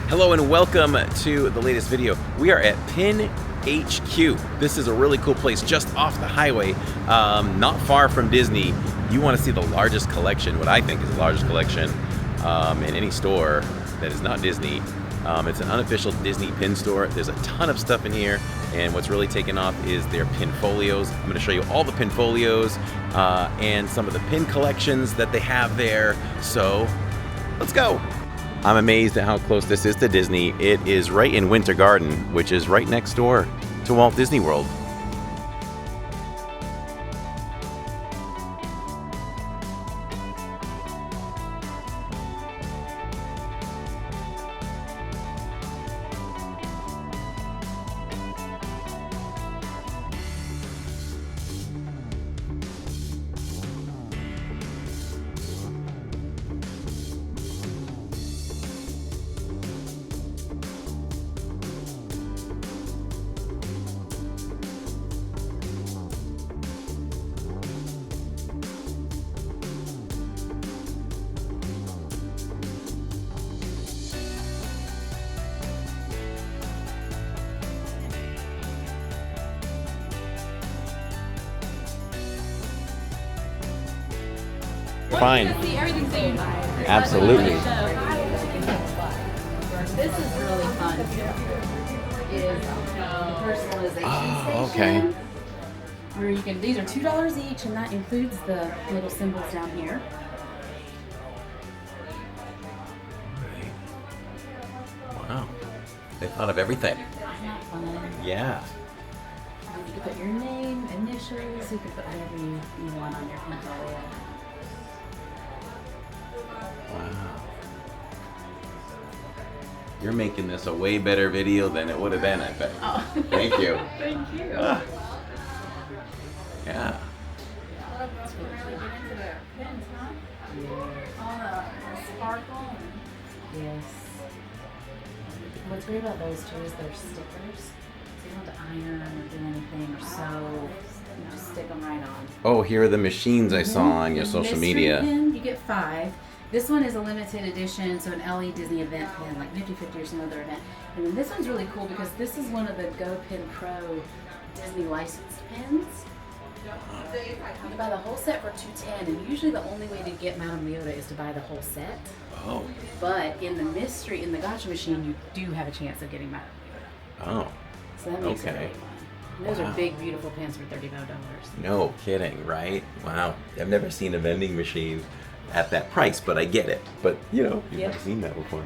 Hello and welcome to the latest video. We are at Pin HQ. This is a really cool place just off the highway, not far from Disney. You want to see the largest collection, what I think is the largest collection in any store that is not Disney. It's an unofficial Disney pin store. There's a ton of stuff in here, and what's really taken off is their pin folios. I'm going to show you all the pin folios and some of the pin collections that they have there. So let's go. I'm amazed at how close this is to Disney. It is right in Winter Garden, which is right next door to Walt Disney World. Fine. Absolutely. This is really fun. Is personalization station. Okay. Where you can, these are $2 each, and that includes the little symbols down here. Wow. They thought of everything. Isn't that fun? Yeah. You can put your name, initials, you can put whatever you want on your portfolio. Wow. You're making this a way better video than it would have been, I bet. Oh. Thank you. Thank you. Yeah. Sparkle. Yes. What's great about those two is they're stickers. So you don't have to iron or do anything or sew. You just stick them right on. Oh, here are the machines I saw on your social Mystery media. Pin, you get 5. This one is a limited edition, so an LE Disney event pin, like 50/50 or some other event. And then this one's really cool because this is one of the Go Pin Pro Disney licensed pins. You buy the whole set for $210, and usually the only way to get Madame Leota is to buy the whole set. Oh. But in the gotcha machine, you do have a chance of getting Madame Leota. Oh. So that makes it Okay. really fun. And those Wow. are big, beautiful pins for $35. No kidding, right? Wow. I've never seen a vending machine at that price, but I get it. But, you know, you've Yep. never seen that before.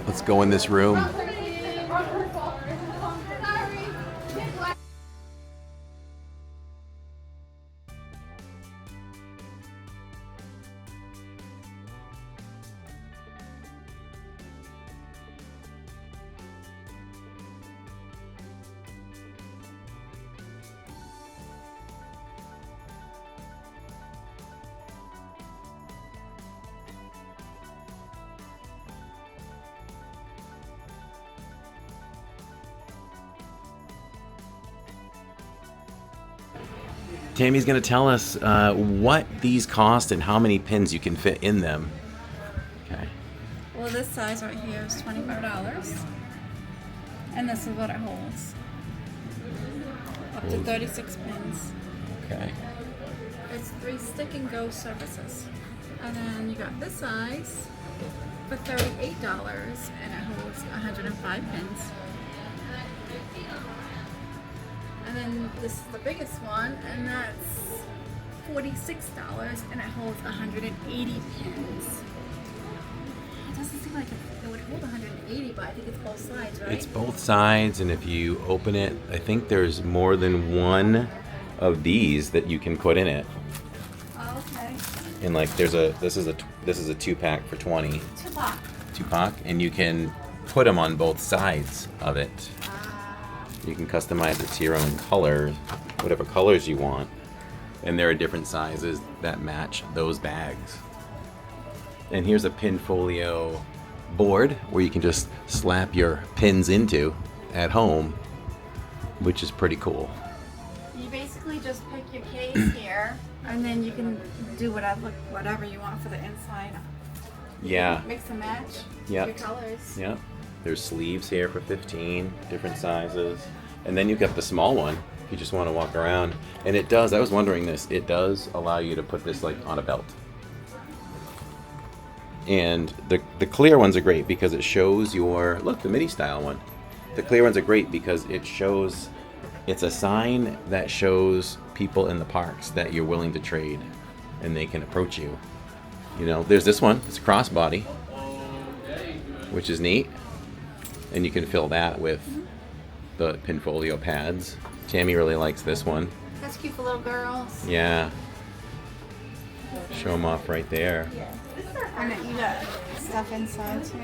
Let's go in this room. Tammy's going to tell us what these cost and how many pins you can fit in them. Okay. Well, this size right here is $25, and this is what it holds. Up to 36 pins. Okay. It's 3 stick and go surfaces. And then you got this size for $38, and it holds 105 pins. And then this is the biggest one, and that's $46, and it holds 180 pins. It doesn't seem like it would hold 180, but I think it's both sides, right? It's both sides, and if you open it, I think there's more than one of these that you can put in it. Oh, okay. And like, this is a 2-pack for 20. Tupac. 2-pack, and you can put them on both sides of it. You can customize it to your own color, whatever colors you want. And there are different sizes that match those bags. And here's a pin folio board where you can just slap your pins into at home, which is pretty cool. You basically just pick your case here, and then you can do whatever you want for the inside. Yeah. Mix and match Yep. your colors. Yep. There's sleeves here for 15 different sizes. And then you've got the small one if you just want to walk around. And it does, I was wondering this, it does allow you to put this like on a belt. And the clear ones are great because it shows your, look, the midi style one. The clear ones are great because it shows, it's a sign that shows people in the parks that you're willing to trade and they can approach you. You know, there's this one, it's a crossbody, which is neat. And you can fill that with the Pinfolio pads. Tammy really likes this one. That's cute for little girls. Yeah. Show them off right there. And then you got stuff inside too.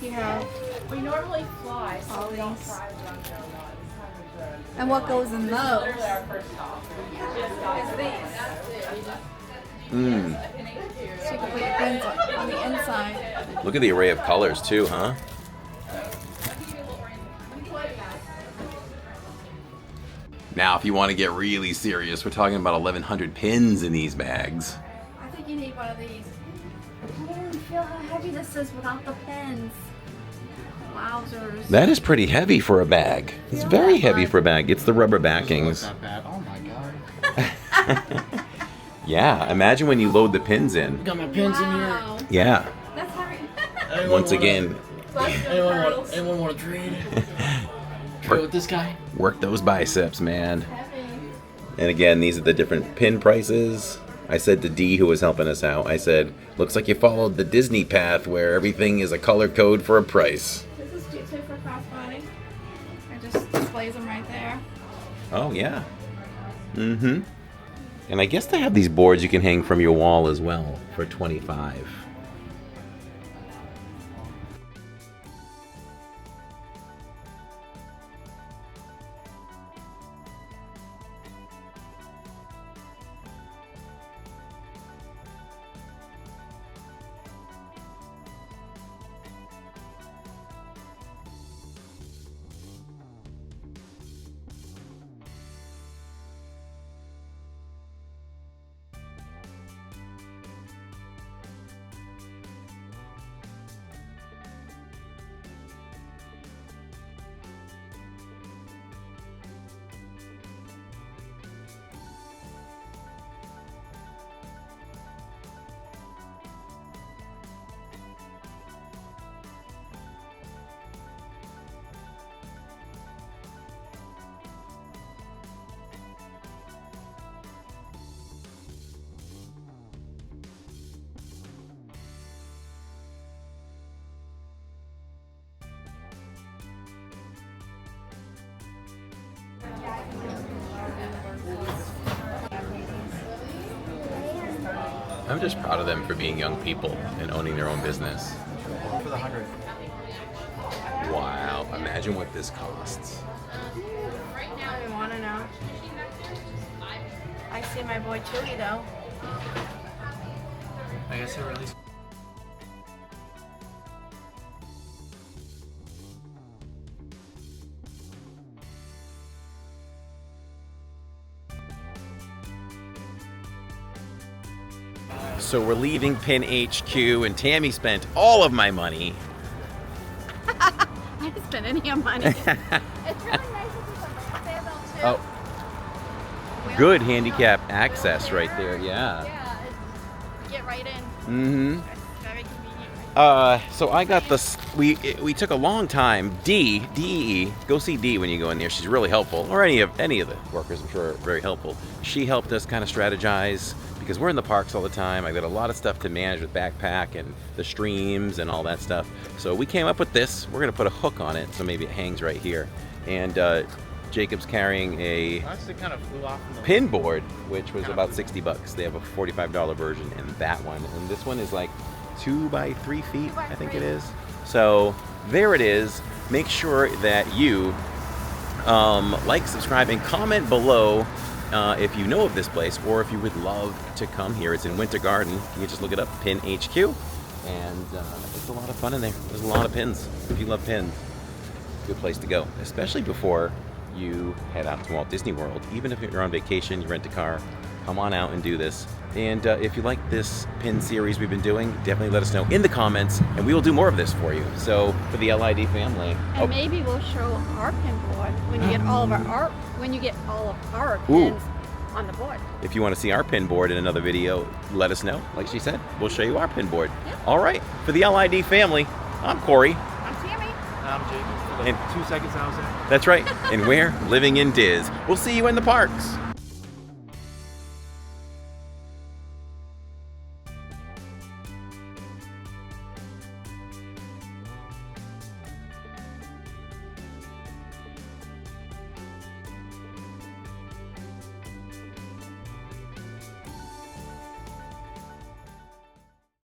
You have We normally fly, so all we don't these. fry junkyard ones. And what goes in those? Our first stop. Is these. Mm. So you can put your pins on the inside. Look at the array of colors too, huh? Now, if you want to get really serious, we're talking about 1,100 pins in these bags. I think you need one of these. I don't even feel how heavy this is without the pins. Wowzers. That is pretty heavy for a bag. It's Yeah, very that heavy one. for a bag. It's the rubber Not backings. that bad. Oh my god. Yeah, imagine when you load the pins in. Got my pins Wow. Yeah. That's heavy. in here. Once again, Anyone want to trade? Trade with this guy? work those biceps, man. Heavy. And again, these are the different pin prices. I said to Dee, who was helping us out, I said, looks like you followed the Disney path where everything is a color code for a price. This is cute too for crossbody. It just displays them right there. Oh, yeah. Mm-hmm. And I guess they have these boards you can hang from your wall as well for $25. I'm just proud of them for being young people and owning their own business. For the 100. Wow, imagine what this costs. I don't want to know. I see my boy Chewy though. I guess I really. So we're leaving Pin HQ, and Tammy spent all of my money. I didn't spend any of money. It's really nice to see something stand up too. Oh, good handicap access right there, yeah. Yeah, get right in. Mm-hmm. It's very convenient. So I got this. We took a long time. Dee, go see Dee when you go in there. She's really helpful, or any of the workers. I'm sure are very helpful. She helped us kind of strategize because we're in the parks all the time. I've got a lot of stuff to manage with backpack and the streams and all that stuff. So we came up with this. We're gonna put a hook on it, so maybe it hangs right here. And Jacob's carrying a Actually, kind of flew off from the pin board, which was about $60. They have a $45 version and that one. And this one is like 2 by 3 feet, I think it is. So there it is. Make sure that you like, subscribe, and comment below if you know of this place or if you would love to come here. It's in Winter Garden. You can just look it up, Pin HQ. and it's a lot of fun in there. There's a lot of pins. If you love pins, good place to go, especially before you head out to Walt Disney World. Even if you're on vacation, you rent a car, come on out and do this. And if you like this pin series we've been doing, definitely let us know in the comments, and we will do more of this for you. So for the LID family, And maybe we'll show our pin board when you get all of our Ooh. pins on the board. if you want to see our pin board in another video, let us know. Like she said, we'll show you our pin board. Yep. All right, for the LID family, I'm Corey. I'm Tammy. I'm Jacob. For the And- 2 seconds I was there. That's right, and we're living in Diz. We'll see you in the parks.